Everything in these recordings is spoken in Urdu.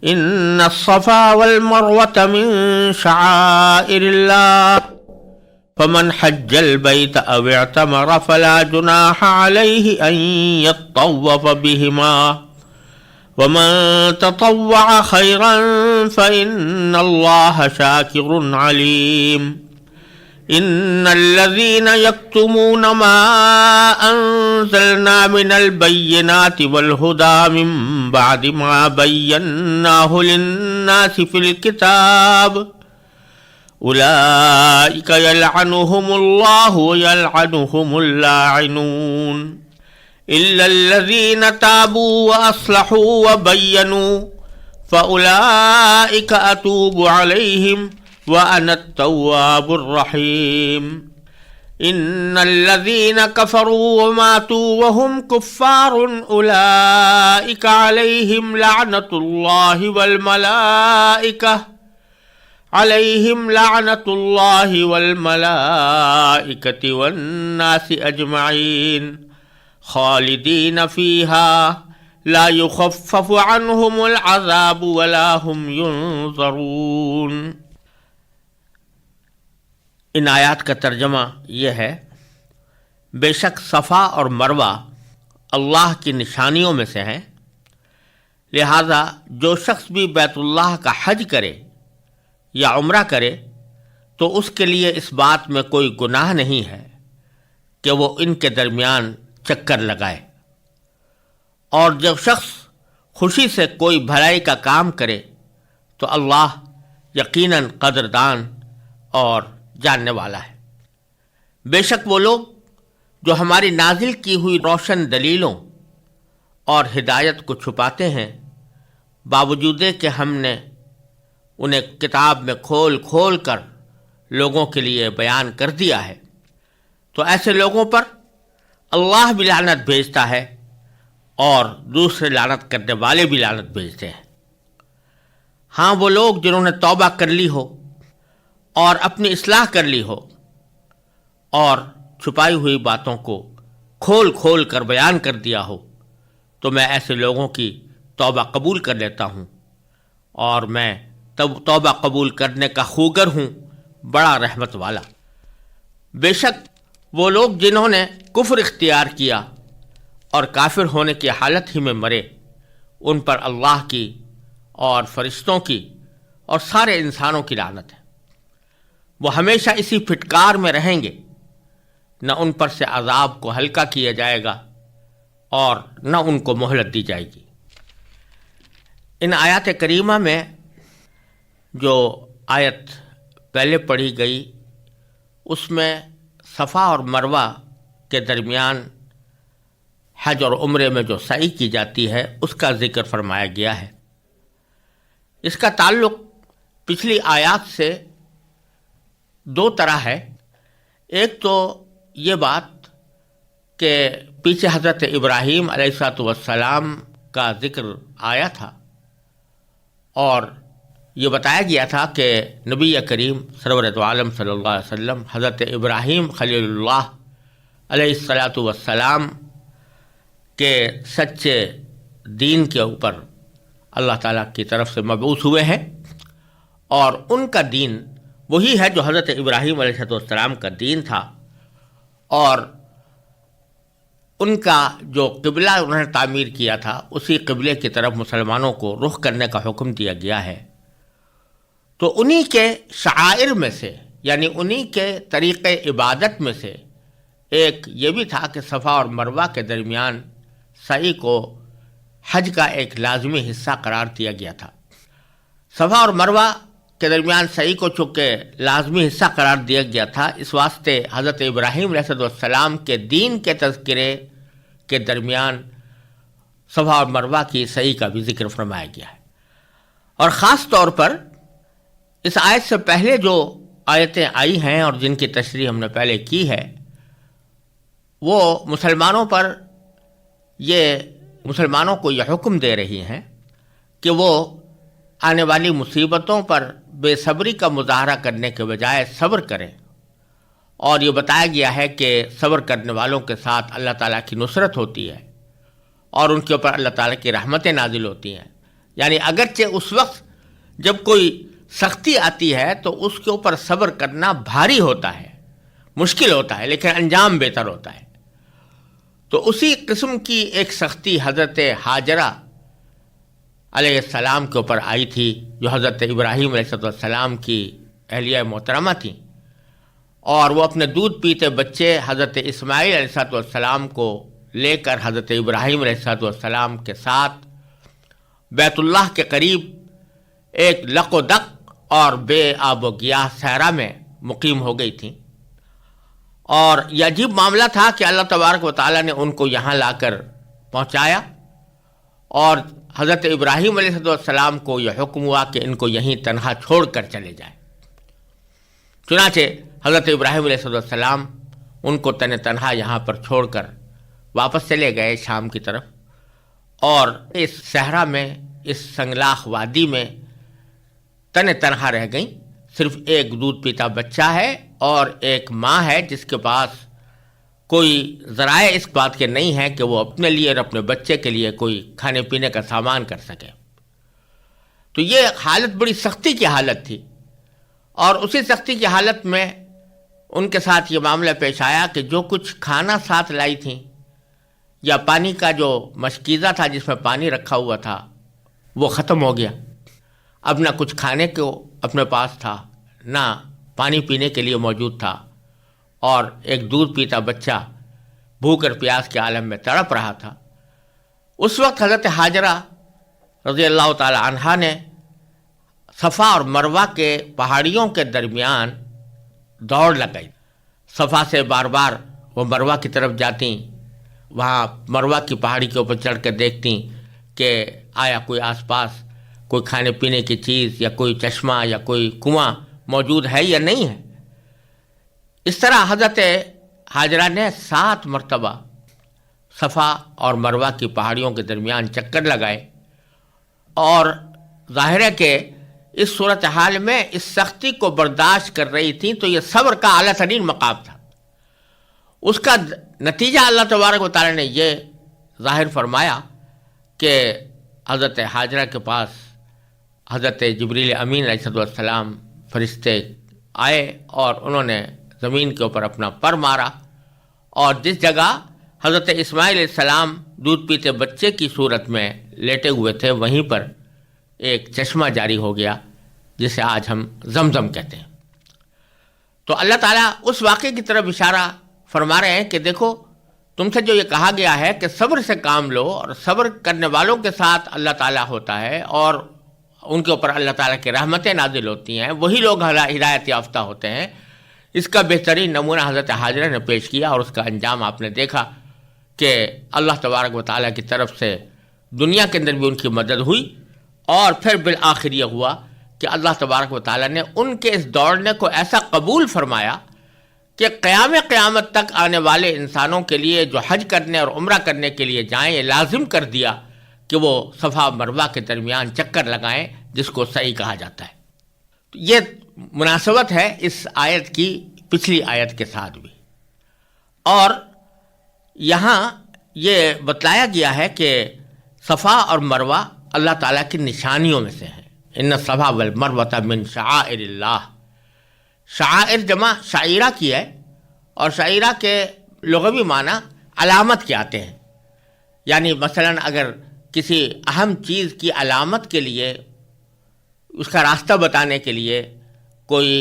ان الصفا والمروة من شعائر الله فمن حج البيت او اعتمر فلا جناح عليه ان يطوف بهما ومن تطوع خيرا فإن الله شاكر عليم ان الذين يكتمون ما انزلنا من البينات والهدى من بعد ما بيناه للناس في الكتاب اولئك يلعنهم الله ويلعنهم اللاعنون الا الذين تابوا واصلحوا وبينوا فاولئك اتوب عليهم وأنا التواب الرحيم ان الذين كفروا وماتوا وهم كفار أولئك عليهم لعنة الله والملائكة والناس أجمعين خالدين فيها لا يخفف عنهم العذاب ولا هم ينظرون۔ ان آیات کا ترجمہ یہ ہے، بے شک صفا اور مروہ اللہ کی نشانیوں میں سے ہیں، لہذا جو شخص بھی بیت اللہ کا حج کرے یا عمرہ کرے تو اس کے لیے اس بات میں کوئی گناہ نہیں ہے کہ وہ ان کے درمیان چکر لگائے، اور جب شخص خوشی سے کوئی بھلائی کا کام کرے تو اللہ یقیناً قدردان اور جاننے والا ہے۔ بے شک وہ لوگ جو ہماری نازل کی ہوئی روشن دلیلوں اور ہدایت کو چھپاتے ہیں، باوجود کہ ہم نے انہیں کتاب میں کھول کھول کر لوگوں کے لیے بیان کر دیا ہے، تو ایسے لوگوں پر اللہ بھی لعنت بھیجتا ہے اور دوسرے لعنت کرنے والے بھی لعنت بھیجتے ہیں۔ ہاں، وہ لوگ جنہوں نے توبہ کر لی ہو اور اپنی اصلاح کر لی ہو اور چھپائی ہوئی باتوں کو کھول کھول کر بیان کر دیا ہو، تو میں ایسے لوگوں کی توبہ قبول کر لیتا ہوں، اور میں توبہ قبول کرنے کا خوگر ہوں، بڑا رحمت والا۔ بے شک وہ لوگ جنہوں نے کفر اختیار کیا اور کافر ہونے کی حالت ہی میں مرے، ان پر اللہ کی اور فرشتوں کی اور سارے انسانوں کی لعنت ہے۔ وہ ہمیشہ اسی پھٹکار میں رہیں گے، نہ ان پر سے عذاب کو ہلکا کیا جائے گا اور نہ ان کو مہلت دی جائے گی۔ ان آیات کریمہ میں جو آیت پہلے پڑھی گئی، اس میں صفا اور مروہ کے درمیان حج اور عمرے میں جو سعی کی جاتی ہے اس کا ذکر فرمایا گیا ہے۔ اس کا تعلق پچھلی آیات سے دو طرح ہے۔ ایک تو یہ بات کہ پیچھے حضرت ابراہیم علیہ السلام کا ذکر آیا تھا، اور یہ بتایا گیا تھا کہ نبی کریم سرورت عالم صلی اللہ علیہ وسلم حضرت ابراہیم خلیل اللہ علیہ السلام کے سچے دین کے اوپر اللہ تعالیٰ کی طرف سے مبعوث ہوئے ہیں، اور ان کا دین وہی ہے جو حضرت ابراہیم علیہ السلام کا دین تھا، اور ان کا جو قبلہ انہوں نے تعمیر کیا تھا اسی قبلے کی طرف مسلمانوں کو رخ کرنے کا حکم دیا گیا ہے۔ تو انہی کے شعائر میں سے، یعنی انہی کے طریقے عبادت میں سے ایک یہ بھی تھا کہ صفا اور مروہ کے درمیان سعی کو حج کا ایک لازمی حصہ قرار دیا گیا تھا۔ صفا اور مروہ کے درمیان سعی کو چونکہ لازمی حصہ قرار دیا گیا تھا، اس واسطے حضرت ابراہیم علیہ السلام کے دین کے تذکرے کے درمیان صفا اور مروہ کی سعی کا بھی ذکر فرمایا گیا ہے۔ اور خاص طور پر اس آیت سے پہلے جو آیتیں آئی ہیں اور جن کی تشریح ہم نے پہلے کی ہے، وہ مسلمانوں کو یہ حکم دے رہی ہیں کہ وہ آنے والی مصیبتوں پر بے صبری کا مظاہرہ کرنے کے بجائے صبر کریں، اور یہ بتایا گیا ہے کہ صبر کرنے والوں کے ساتھ اللہ تعالیٰ کی نصرت ہوتی ہے اور ان کے اوپر اللہ تعالیٰ کی رحمتیں نازل ہوتی ہیں، یعنی اگرچہ اس وقت جب کوئی سختی آتی ہے تو اس کے اوپر صبر کرنا بھاری ہوتا ہے، مشکل ہوتا ہے، لیکن انجام بہتر ہوتا ہے۔ تو اسی قسم کی ایک سختی حضرت ہاجرہ علیہ السلام کے اوپر آئی تھی، جو حضرت ابراہیم علیہ السلام کی اہلیہ محترمہ تھیں، اور وہ اپنے دودھ پیتے بچے حضرت اسماعیل علیہ السلام کو لے کر حضرت ابراہیم علیہ السلام کے ساتھ بیت اللہ کے قریب ایک لق و دق اور بے آب و گیاہ صحرا میں مقیم ہو گئی تھیں۔ اور یہ عجیب معاملہ تھا کہ اللہ تبارک و تعالیٰ نے ان کو یہاں لا کر پہنچایا، اور حضرت ابراہیم علیہ السلام کو یہ حکم ہوا کہ ان کو یہیں تنہا چھوڑ کر چلے جائیں۔ چنانچہ حضرت ابراہیم علیہ السلام ان کو تنہا یہاں پر چھوڑ کر واپس چلے گئے شام کی طرف، اور اس صحرا میں، اس سنگلاخ وادی میں تنہا رہ گئیں۔ صرف ایک دودھ پیتا بچہ ہے اور ایک ماں ہے جس کے پاس کوئی ذرائع اس بات کے نہیں ہیں کہ وہ اپنے لیے اور اپنے بچے کے لیے کوئی کھانے پینے کا سامان کر سکے۔ تو یہ حالت بڑی سختی کی حالت تھی، اور اسی سختی کی حالت میں ان کے ساتھ یہ معاملہ پیش آیا کہ جو کچھ کھانا ساتھ لائی تھیں، یا پانی کا جو مشکیزہ تھا جس میں پانی رکھا ہوا تھا، وہ ختم ہو گیا۔ اب نہ کچھ کھانے کو اپنے پاس تھا، نہ پانی پینے کے لیے موجود تھا، اور ایک دودھ پیتا بچہ بھوک اور پیاس کے عالم میں تڑپ رہا تھا۔ اس وقت حضرت ہاجرہ رضی اللہ تعالی عنہا نے صفا اور مروہ کے پہاڑیوں کے درمیان دوڑ لگائی۔ صفا سے بار بار وہ مروہ کی طرف جاتیں، وہاں مروہ کی پہاڑی کے اوپر چڑھ کر دیکھتیں کہ آیا کوئی آس پاس کوئی کھانے پینے کی چیز یا کوئی چشمہ یا کوئی کنواں موجود ہے یا نہیں ہے۔ اس طرح حضرت ہاجرہ نے 7 مرتبہ صفا اور مروہ کی پہاڑیوں کے درمیان چکر لگائے، اور ظاہر ہے کہ اس صورتحال میں اس سختی کو برداشت کر رہی تھیں، تو یہ صبر کا اعلیٰ ترین مقام تھا۔ اس کا نتیجہ اللہ تبارک و تعالیٰ نے یہ ظاہر فرمایا کہ حضرت ہاجرہ کے پاس حضرت جبریل امین علیہ السلام فرشتے آئے، اور انہوں نے زمین کے اوپر اپنا پر مارا، اور جس جگہ حضرت اسماعیل علیہ السلام دودھ پیتے بچے کی صورت میں لیٹے ہوئے تھے، وہیں پر ایک چشمہ جاری ہو گیا جسے آج ہم زمزم کہتے ہیں۔ تو اللہ تعالیٰ اس واقعے کی طرف اشارہ فرما رہے ہیں کہ دیکھو، تم سے جو یہ کہا گیا ہے کہ صبر سے کام لو، اور صبر کرنے والوں کے ساتھ اللہ تعالیٰ ہوتا ہے، اور ان کے اوپر اللہ تعالیٰ کی رحمتیں نازل ہوتی ہیں، وہی لوگ ہدایت یافتہ ہوتے ہیں۔ اس کا بہترین نمونہ حضرت ہاجرہ نے پیش کیا، اور اس کا انجام آپ نے دیکھا کہ اللہ تبارک و تعالیٰ کی طرف سے دنیا کے اندر بھی ان کی مدد ہوئی، اور پھر بالآخر یہ ہوا کہ اللہ تبارک و تعالیٰ نے ان کے اس دوڑنے کو ایسا قبول فرمایا کہ قیامت تک آنے والے انسانوں کے لیے جو حج کرنے اور عمرہ کرنے کے لیے جائیں، یہ لازم کر دیا کہ وہ صفا مروہ کے درمیان چکر لگائیں، جس کو سعی کہا جاتا ہے۔ یہ مناسبت ہے اس آیت کی پچھلی آیت کے ساتھ بھی، اور یہاں یہ بتلایا گیا ہے کہ صفا اور مروہ اللہ تعالیٰ کی نشانیوں میں سے ہیں۔ ان الصفا والمروہ من شعائر اللہ۔ شعائر جمع شعیرہ کی ہے، اور شعیرہ کے لغوی معنی علامت کے آتے ہیں۔ یعنی مثلا اگر کسی اہم چیز کی علامت کے لیے، اس کا راستہ بتانے کے لیے کوئی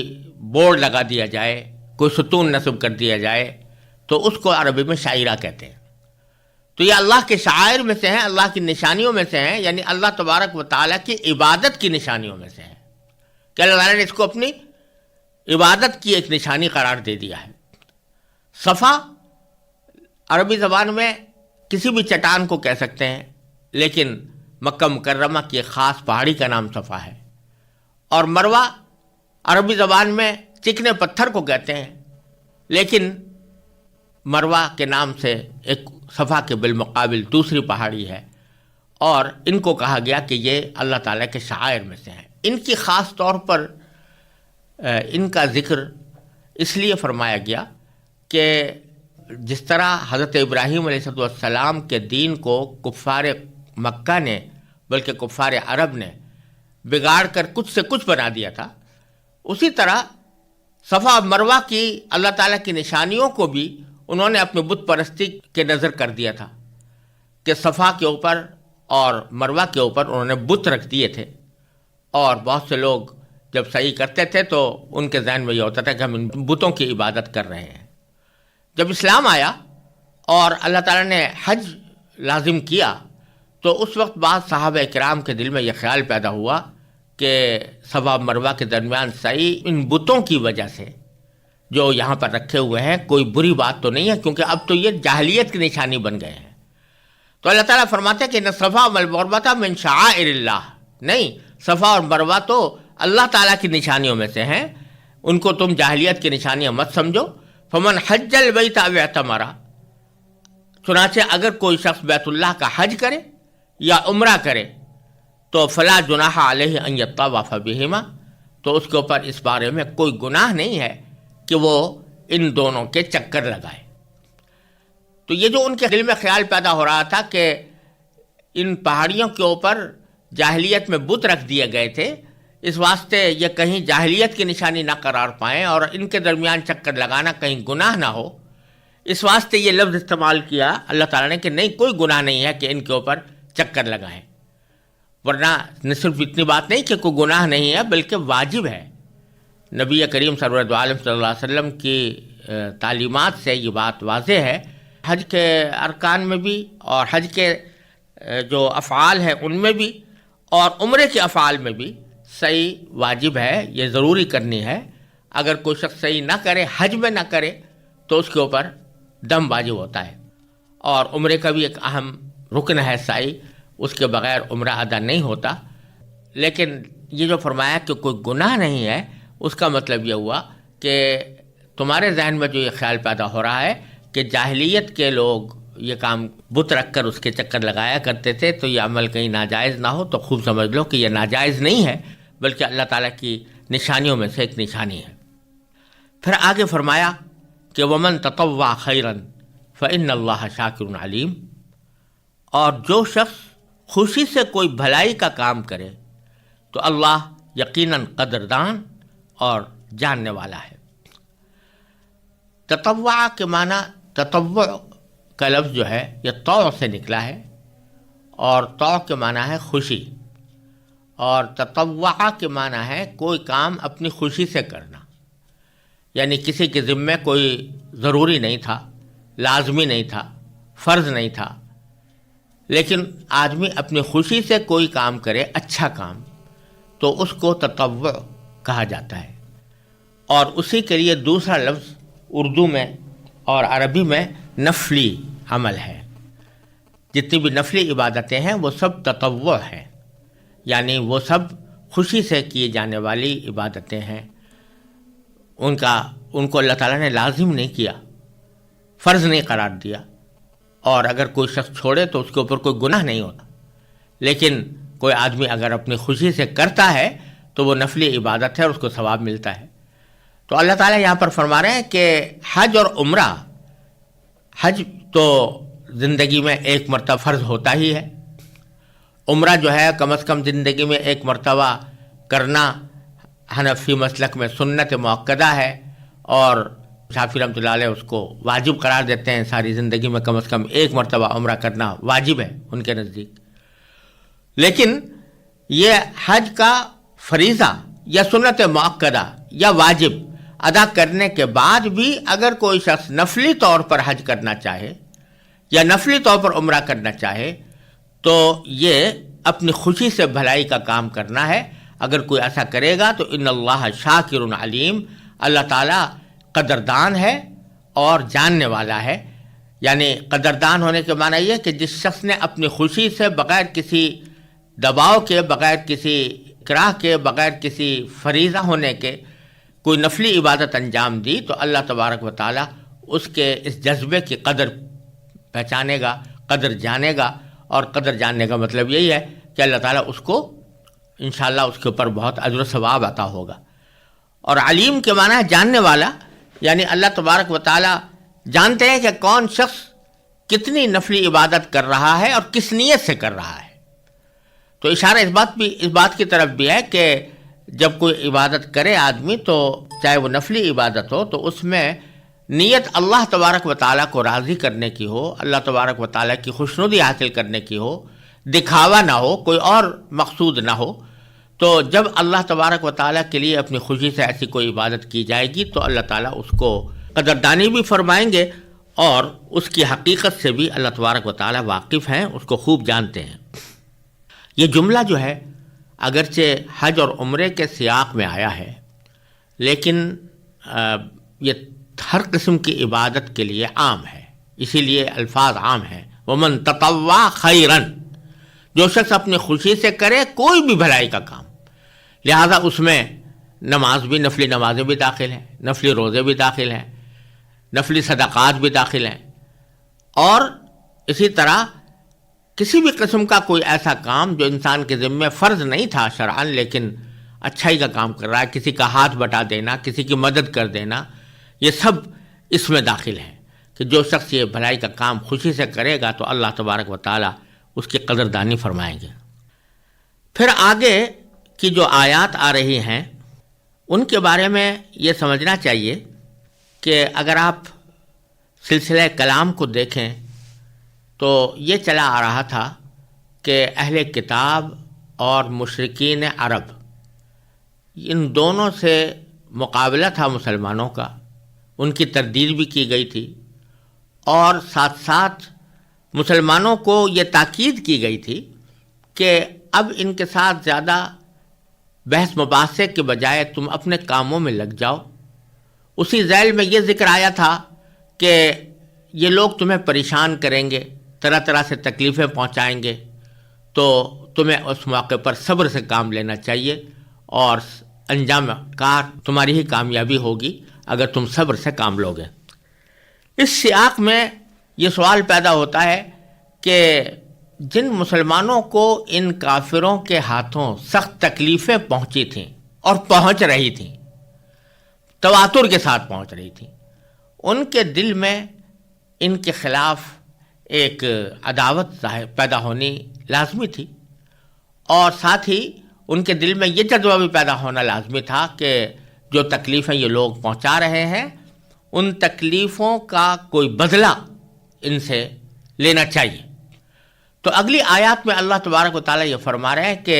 بورڈ لگا دیا جائے، کوئی ستون نصب کر دیا جائے، تو اس کو عربی میں شعیرہ کہتے ہیں۔ تو یہ اللہ کے شعائر میں سے ہیں، اللہ کی نشانیوں میں سے ہیں، یعنی اللہ تبارک و تعالیٰ کی عبادت کی نشانیوں میں سے ہیں، کہ اللہ تعالیٰ نے اس کو اپنی عبادت کی ایک نشانی قرار دے دیا ہے۔ صفا عربی زبان میں کسی بھی چٹان کو کہہ سکتے ہیں، لیکن مکہ مکرمہ کی ایک خاص پہاڑی کا نام صفا ہے، اور مروہ عربی زبان میں چکنے پتھر کو کہتے ہیں، لیکن مروہ کے نام سے ایک صفا کے بالمقابل دوسری پہاڑی ہے، اور ان کو کہا گیا کہ یہ اللہ تعالیٰ کے شعائر میں سے ہیں۔ ان کی خاص طور پر ان کا ذکر اس لیے فرمایا گیا کہ جس طرح حضرت ابراہیم علیہ السلام کے دین کو کفار مکہ نے بلکہ کفار عرب نے بگاڑ کر کچھ سے کچھ بنا دیا تھا، اسی طرح صفا اور مروہ کی اللہ تعالیٰ کی نشانیوں کو بھی انہوں نے اپنے بت پرستی کے نظر کر دیا تھا کہ صفا کے اوپر اور مروہ کے اوپر انہوں نے بت رکھ دیے تھے، اور بہت سے لوگ جب سعی کرتے تھے تو ان کے ذہن میں یہ ہوتا تھا کہ ہم ان بتوں کی عبادت کر رہے ہیں۔ جب اسلام آیا اور اللہ تعالیٰ نے حج لازم کیا تو اس وقت بعض صحابہ کرام کے دل میں یہ خیال پیدا ہوا کہ صفا و مروہ کے درمیان سعی ان بتوں کی وجہ سے جو یہاں پر رکھے ہوئے ہیں کوئی بری بات تو نہیں ہے، کیونکہ اب تو یہ جاہلیت کی نشانی بن گئے ہیں۔ تو اللہ تعالیٰ فرماتے ہیں کہ نہ صفا والمروہ من شعائر اللہ، نہیں، صفا اور مروہ تو اللہ تعالیٰ کی نشانیوں میں سے ہیں، ان کو تم جاہلیت کی نشانیاں مت سمجھو۔ فمن حج البیت او اعتمر، چنانچہ اگر کوئی شخص بیت اللہ کا حج کرے یا عمرہ کرے تو فلا جناح علیہ ان یطوف بہما، تو اس کے اوپر اس بارے میں کوئی گناہ نہیں ہے کہ وہ ان دونوں کے چکر لگائے۔ تو یہ جو ان کے دل میں خیال پیدا ہو رہا تھا کہ ان پہاڑیوں کے اوپر جاہلیت میں بت رکھ دیے گئے تھے، اس واسطے یہ کہیں جاہلیت کی نشانی نہ قرار پائیں اور ان کے درمیان چکر لگانا کہیں گناہ نہ ہو، اس واسطے یہ لفظ استعمال کیا اللہ تعالیٰ نے کہ نہیں، کوئی گناہ نہیں ہے کہ ان کے اوپر چکر لگائیں۔ ورنہ نہ صرف اتنی بات نہیں کہ کوئی گناہ نہیں ہے، بلکہ واجب ہے۔ نبی کریم سرور عالم صلی اللہ علیہ وسلم کی تعلیمات سے یہ بات واضح ہے، حج کے ارکان میں بھی اور حج کے جو افعال ہیں ان میں بھی اور عمرے کے افعال میں بھی صحیح واجب ہے، یہ ضروری کرنی ہے۔ اگر کوئی شخص صحیح نہ کرے، حج میں نہ کرے، تو اس کے اوپر دم واجب ہوتا ہے۔ اور عمرے کا بھی ایک اہم رکن ہے سعی، اس کے بغیر عمرہ ادا نہیں ہوتا۔ لیکن یہ جو فرمایا کہ کوئی گناہ نہیں ہے، اس کا مطلب یہ ہوا کہ تمہارے ذہن میں جو یہ خیال پیدا ہو رہا ہے کہ جاہلیت کے لوگ یہ کام بت رکھ کر اس کے چکر لگایا کرتے تھے تو یہ عمل کہیں ناجائز نہ ہو، تو خوب سمجھ لو کہ یہ ناجائز نہیں ہے، بلکہ اللہ تعالیٰ کی نشانیوں میں سے ایک نشانی ہے۔ پھر آگے فرمایا کہ ومن تطوع خیرا فإن اللہ شاکر علیم، اور جو شخص خوشی سے کوئی بھلائی کا کام کرے تو اللہ یقیناً قدردان اور جاننے والا ہے۔ تطوع کے معنی، تطوع کا لفظ جو ہے یہ طوع سے نکلا ہے، اور طوع کے معنی ہے خوشی، اور تطوع کے معنی ہے کوئی کام اپنی خوشی سے کرنا، یعنی کسی کے ذمے کوئی ضروری نہیں تھا، لازمی نہیں تھا، فرض نہیں تھا، لیکن آدمی اپنی خوشی سے کوئی کام کرے، اچھا کام، تو اس کو تطوع کہا جاتا ہے۔ اور اسی کے لیے دوسرا لفظ اردو میں اور عربی میں نفلی عمل ہے۔ جتنی بھی نفلی عبادتیں ہیں وہ سب تطوع ہیں، یعنی وہ سب خوشی سے کیے جانے والی عبادتیں ہیں، ان کو اللہ تعالیٰ نے لازم نہیں کیا، فرض نہیں قرار دیا، اور اگر کوئی شخص چھوڑے تو اس کے اوپر کوئی گناہ نہیں ہوتا۔ لیکن کوئی آدمی اگر اپنی خوشی سے کرتا ہے تو وہ نفلی عبادت ہے اور اس کو ثواب ملتا ہے۔ تو اللہ تعالیٰ یہاں پر فرما رہے ہیں کہ حج اور عمرہ، حج تو زندگی میں ایک مرتبہ فرض ہوتا ہی ہے، عمرہ جو ہے کم از کم زندگی میں ایک مرتبہ کرنا حنفی مسلک میں سنت مؤکدہ ہے، اور شافعی رحمۃ اللہ علیہ اس کو واجب قرار دیتے ہیں، ساری زندگی میں کم از کم ایک مرتبہ عمرہ کرنا واجب ہے ان کے نزدیک۔ لیکن یہ حج کا فریضہ یا سنت مؤکدہ یا واجب ادا کرنے کے بعد بھی اگر کوئی شخص نفلی طور پر حج کرنا چاہے یا نفلی طور پر عمرہ کرنا چاہے تو یہ اپنی خوشی سے بھلائی کا کام کرنا ہے۔ اگر کوئی ایسا کرے گا تو ان اللہ شاکر علیم، اللہ تعالیٰ قدردان ہے اور جاننے والا ہے۔ یعنی قدردان ہونے کے معنی یہ کہ جس شخص نے اپنی خوشی سے بغیر کسی دباؤ کے، بغیر کسی اکراہ کے، بغیر کسی فریضہ ہونے کے کوئی نفلی عبادت انجام دی تو اللہ تبارک و تعالیٰ اس کے اس جذبے کی قدر پہچانے گا، قدر جانے گا، اور قدر جاننے کا مطلب یہی ہے کہ اللہ تعالیٰ اس کو انشاءاللہ اس کے اوپر بہت اجر و ثواب عطا ہوگا۔ اور علیم کے معنی ہے جاننے والا، یعنی اللہ تبارک و تعالیٰ جانتے ہیں کہ کون شخص کتنی نفلی عبادت کر رہا ہے اور کس نیت سے کر رہا ہے۔ تو اشارہ اس بات کی طرف بھی ہے کہ جب کوئی عبادت کرے آدمی تو چاہے وہ نفلی عبادت ہو تو اس میں نیت اللہ تبارک و تعالیٰ کو راضی کرنے کی ہو، اللہ تبارک و تعالیٰ کی خوشنودی حاصل کرنے کی ہو، دکھاوا نہ ہو، کوئی اور مقصود نہ ہو. تو جب اللہ تبارک و تعالیٰ کے لیے اپنی خوشی سے ایسی کوئی عبادت کی جائے گی تو اللہ تعالیٰ اس کو قدردانی بھی فرمائیں گے اور اس کی حقیقت سے بھی اللہ تبارک و تعالیٰ واقف ہیں، اس کو خوب جانتے ہیں. یہ جملہ جو ہے اگرچہ حج اور عمرے کے سیاق میں آیا ہے لیکن یہ ہر قسم کی عبادت کے لیے عام ہے، اسی لیے الفاظ عام ہیں. ومن تطوع خیرا، جو شخص اپنی خوشی سے کرے کوئی بھی بھلائی کا کام، لہذا اس میں نماز بھی، نفلی نمازیں بھی داخل ہیں، نفلی روزے بھی داخل ہیں، نفلی صدقات بھی داخل ہیں، اور اسی طرح کسی بھی قسم کا کوئی ایسا کام جو انسان کے ذمہ فرض نہیں تھا شرعاً لیکن اچھائی کا کام کر رہا ہے، کسی کا ہاتھ بٹا دینا، کسی کی مدد کر دینا، یہ سب اس میں داخل ہیں کہ جو شخص یہ بھلائی کا کام خوشی سے کرے گا تو اللہ تبارک و تعالیٰ اس کی قدردانی فرمائیں گے. پھر آگے کی جو آیات آ رہی ہیں ان کے بارے میں یہ سمجھنا چاہیے کہ اگر آپ سلسلہ کلام کو دیکھیں تو یہ چلا آ رہا تھا کہ اہل کتاب اور مشرکین عرب ان دونوں سے مقابلہ تھا مسلمانوں کا، ان کی تردید بھی کی گئی تھی اور ساتھ ساتھ مسلمانوں کو یہ تاکید کی گئی تھی کہ اب ان کے ساتھ زیادہ بحث مباحثے کے بجائے تم اپنے کاموں میں لگ جاؤ. اسی ذیل میں یہ ذکر آیا تھا کہ یہ لوگ تمہیں پریشان کریں گے، طرح طرح سے تکلیفیں پہنچائیں گے، تو تمہیں اس موقع پر صبر سے کام لینا چاہیے اور انجام کار تمہاری ہی کامیابی ہوگی اگر تم صبر سے کام لوگے. اس سیاق میں یہ سوال پیدا ہوتا ہے کہ جن مسلمانوں کو ان کافروں کے ہاتھوں سخت تکلیفیں پہنچی تھیں اور پہنچ رہی تھیں، تواتر کے ساتھ پہنچ رہی تھیں، ان کے دل میں ان کے خلاف ایک عداوت پیدا ہونی لازمی تھی، اور ساتھ ہی ان کے دل میں یہ جذبہ بھی پیدا ہونا لازمی تھا کہ جو تکلیفیں یہ لوگ پہنچا رہے ہیں ان تکلیفوں کا کوئی بدلہ ان سے لینا چاہیے. تو اگلی آیات میں اللہ تبارک و تعالیٰ یہ فرما رہے ہیں کہ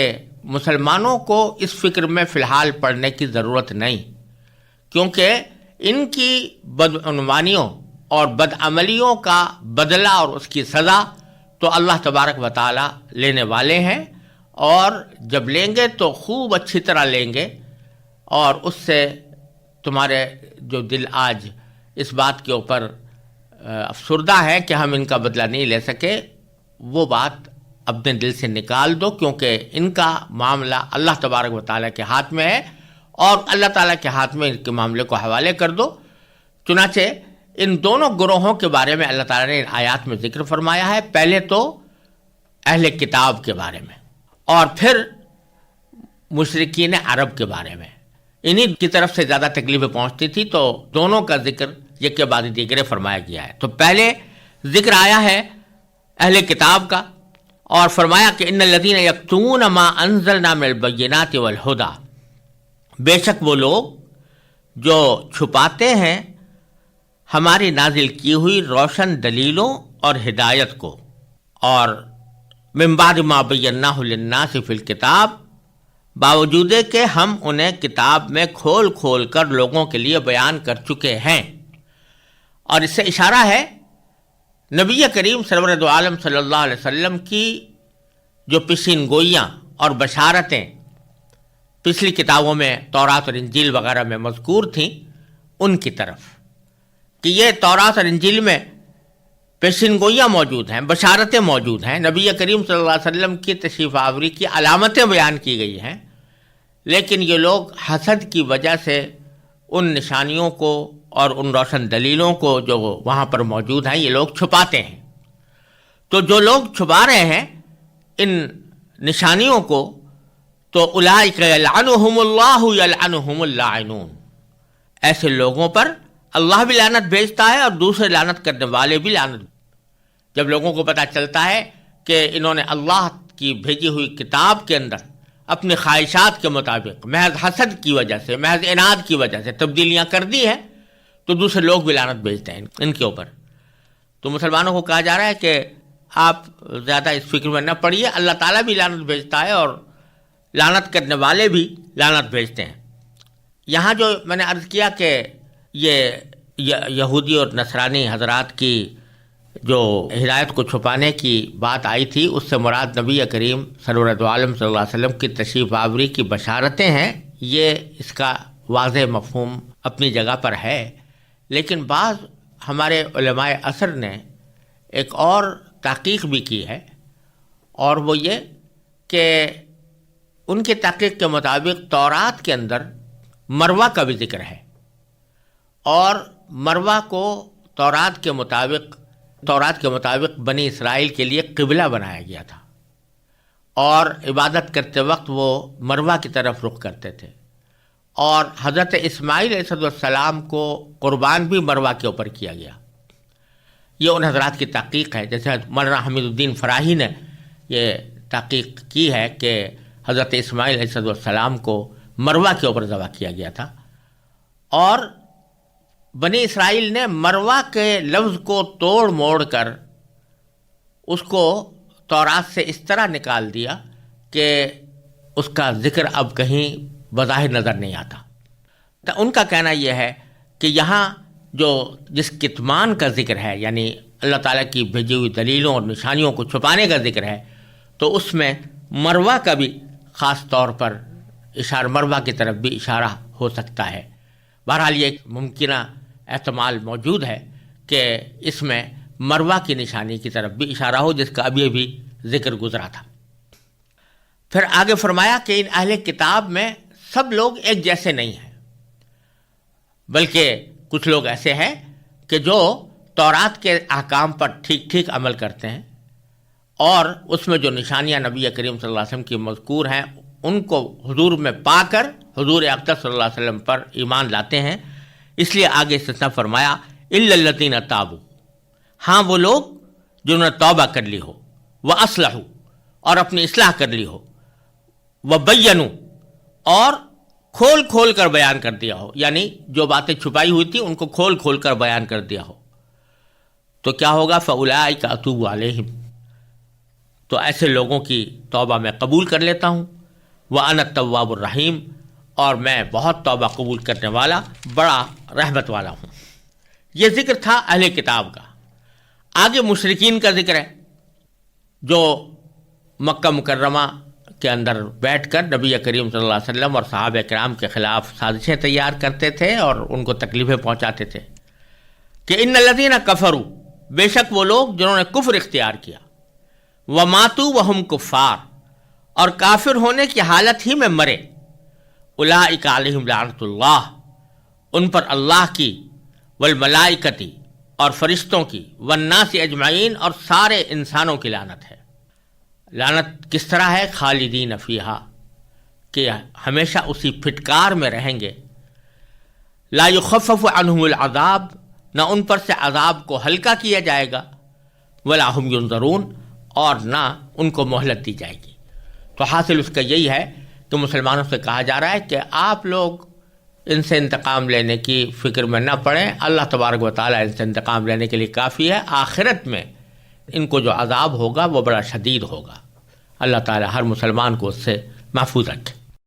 مسلمانوں کو اس فکر میں فی الحال پڑنے کی ضرورت نہیں، کیونکہ ان کی بدعنوانیوں اور بدعملیوں کا بدلہ اور اس کی سزا تو اللہ تبارک و تعالیٰ لینے والے ہیں، اور جب لیں گے تو خوب اچھی طرح لیں گے. اور اس سے تمہارے جو دل آج اس بات کے اوپر افسردہ ہے کہ ہم ان کا بدلہ نہیں لے سکے، وہ بات اپنے دل سے نکال دو، کیونکہ ان کا معاملہ اللہ تبارک و تعالیٰ کے ہاتھ میں ہے اور اللہ تعالیٰ کے ہاتھ میں ان کے معاملے کو حوالے کر دو. چنانچہ ان دونوں گروہوں کے بارے میں اللہ تعالیٰ نے ان آیات میں ذکر فرمایا ہے. پہلے تو اہل کتاب کے بارے میں اور پھر مشرکین عرب کے بارے میں، انہی کی طرف سے زیادہ تکلیفیں پہنچتی تھی تو دونوں کا ذکر یک کے بعد دیگرے فرمایا گیا ہے. تو پہلے ذکر آیا ہے اہل کتاب کا اور فرمایا کہ ان الذین یکتمون ما انزلنا من البینات والہدی، بے شک وہ لوگ جو چھپاتے ہیں ہماری نازل کی ہوئی روشن دلیلوں اور ہدایت کو، اور من بعد ما بیناہ للناس فی الکتاب، باوجود کہ ہم انہیں کتاب میں کھول کھول کر لوگوں کے لیے بیان کر چکے ہیں. اور اس سے اشارہ ہے نبی کریم سرور دو عالم صلی اللہ علیہ وسلم کی جو پیشین گوئیاں اور بشارتیں پچھلی کتابوں میں تورات اور انجیل وغیرہ میں مذکور تھیں ان کی طرف، کہ یہ تورات اور انجیل میں پیشین گوئیاں موجود ہیں، بشارتیں موجود ہیں، نبی کریم صلی اللہ علیہ وسلم کی تشریف آوری کی علامتیں بیان کی گئی ہیں، لیکن یہ لوگ حسد کی وجہ سے ان نشانیوں کو اور ان روشن دلیلوں کو جو وہاں پر موجود ہیں یہ لوگ چھپاتے ہیں. تو جو لوگ چھپا رہے ہیں ان نشانیوں کو تو اولئک یلعنہم اللہ یلعنہم اللاعنون، ایسے لوگوں پر اللہ بھی لعنت بھیجتا ہے اور دوسرے لعنت کرنے والے بھی لعنت. جب لوگوں کو پتہ چلتا ہے کہ انہوں نے اللہ کی بھیجی ہوئی کتاب کے اندر اپنی خواہشات کے مطابق محض حسد کی وجہ سے، محض عناد کی وجہ سے تبدیلیاں کر دی ہیں، تو دوسرے لوگ بھی لعنت بھیجتے ہیں ان کے اوپر۔ تو مسلمانوں کو کہا جا رہا ہے کہ آپ زیادہ اس فکر میں نہ پڑیے، اللہ تعالیٰ بھی لعنت بھیجتا ہے اور لعنت کرنے والے بھی لعنت بھیجتے ہیں۔ یہاں جو میں نے عرض کیا کہ یہ یہودی اور نصرانی حضرات کی جو ہدایت کو چھپانے کی بات آئی تھی، اس سے مراد نبی کریم سرورت عالم صلی اللہ علیہ وسلم کی تشریف آوری کی بشارتیں ہیں۔ یہ اس کا واضح مفہوم اپنی جگہ پر ہے، لیکن بعض ہمارے علماء عصر نے ایک اور تحقیق بھی کی ہے، اور وہ یہ کہ ان کی تحقیق کے مطابق تورات کے اندر مروہ کا بھی ذکر ہے، اور مروہ کو تورات کے مطابق بنی اسرائیل کے لیے قبلہ بنایا گیا تھا، اور عبادت کرتے وقت وہ مروہ کی طرف رخ کرتے تھے، اور حضرت اسماعیل علیہ السلام کو قربان بھی مروہ کے اوپر کیا گیا۔ یہ ان حضرات کی تحقیق ہے، جیسے مولانا حمید الدین فراہی نے یہ تحقیق کی ہے کہ حضرت اسماعیل علیہ السلام کو مروہ کے اوپر ذبح کیا گیا تھا، اور بنی اسرائیل نے مروہ کے لفظ کو توڑ موڑ کر اس کو تورات سے اس طرح نکال دیا کہ اس کا ذکر اب کہیں بظاہر نظر نہیں آتا۔ تو ان کا کہنا یہ ہے کہ یہاں جس کتمان کا ذکر ہے، یعنی اللہ تعالیٰ کی بھیجی ہوئی دلیلوں اور نشانیوں کو چھپانے کا ذکر ہے، تو اس میں مروہ کا بھی خاص طور پر مروہ کی طرف بھی اشارہ ہو سکتا ہے۔ بہرحال یہ ایک ممکنہ احتمال موجود ہے کہ اس میں مروہ کی نشانی کی طرف بھی اشارہ ہو، جس کا ابھی بھی ذکر گزرا تھا۔ پھر آگے فرمایا کہ ان اہل کتاب میں سب لوگ ایک جیسے نہیں ہیں، بلکہ کچھ لوگ ایسے ہیں کہ جو تورات کے احکام پر ٹھیک ٹھیک عمل کرتے ہیں، اور اس میں جو نشانیاں نبی کریم صلی اللہ علیہ وسلم کی مذکور ہیں ان کو حضور میں پا کر حضور اقدس صلی اللہ علیہ وسلم پر ایمان لاتے ہیں۔ اس لیے آگے استثناء فرمایا الا الذین تابوا، ہاں وہ لوگ جنہوں نے توبہ کر لی ہو، واصلحوا اور اپنی اصلاح کر لی ہو، وبینوا اور کھول کھول کر بیان کر دیا ہو، یعنی جو باتیں چھپائی ہوئی تھیں ان کو کھول کھول کر بیان کر دیا ہو، تو کیا ہوگا؟ فاولئک اتوب علیہم، تو ایسے لوگوں کی توبہ میں قبول کر لیتا ہوں، وانا التواب الرحیم، اور میں بہت توبہ قبول کرنے والا، بڑا رحمت والا ہوں۔ یہ ذکر تھا اہل کتاب کا۔ آگے مشرکین کا ذکر ہے، جو مکہ مکرمہ کے اندر بیٹھ کر نبی کریم صلی اللہ علیہ وسلم اور صحابہ کرام کے خلاف سازشیں تیار کرتے تھے اور ان کو تکلیفیں پہنچاتے تھے، کہ ان الذین کفروا، بے شک وہ لوگ جنہوں نے کفر اختیار کیا، وماتوا وہم کفار، اور کافر ہونے کی حالت ہی میں مرے، اولئک علیہم لعنت اللہ، ان پر اللہ کی، والملائکتی اور فرشتوں کی، والناس اجمعین اور سارے انسانوں کی لعنت ہے۔ لعنت کس طرح ہے؟ خالدین فیہا، کہ ہمیشہ اسی پھٹکار میں رہیں گے، لا یخفف عنہم العذاب، نہ ان پر سے عذاب کو ہلکا کیا جائے گا، ولا ہم ینظرون، اور نہ ان کو مہلت دی جائے گی۔ تو حاصل اس کا یہی ہے کہ مسلمانوں سے کہا جا رہا ہے کہ آپ لوگ ان سے انتقام لینے کی فکر میں نہ پڑیں، اللہ تبارک و تعالیٰ ان سے انتقام لینے کے لیے کافی ہے، آخرت میں ان کو جو عذاب ہوگا وہ بڑا شدید ہوگا۔ اللہ تعالیٰ ہر مسلمان کو اس سے محفوظ رکھے۔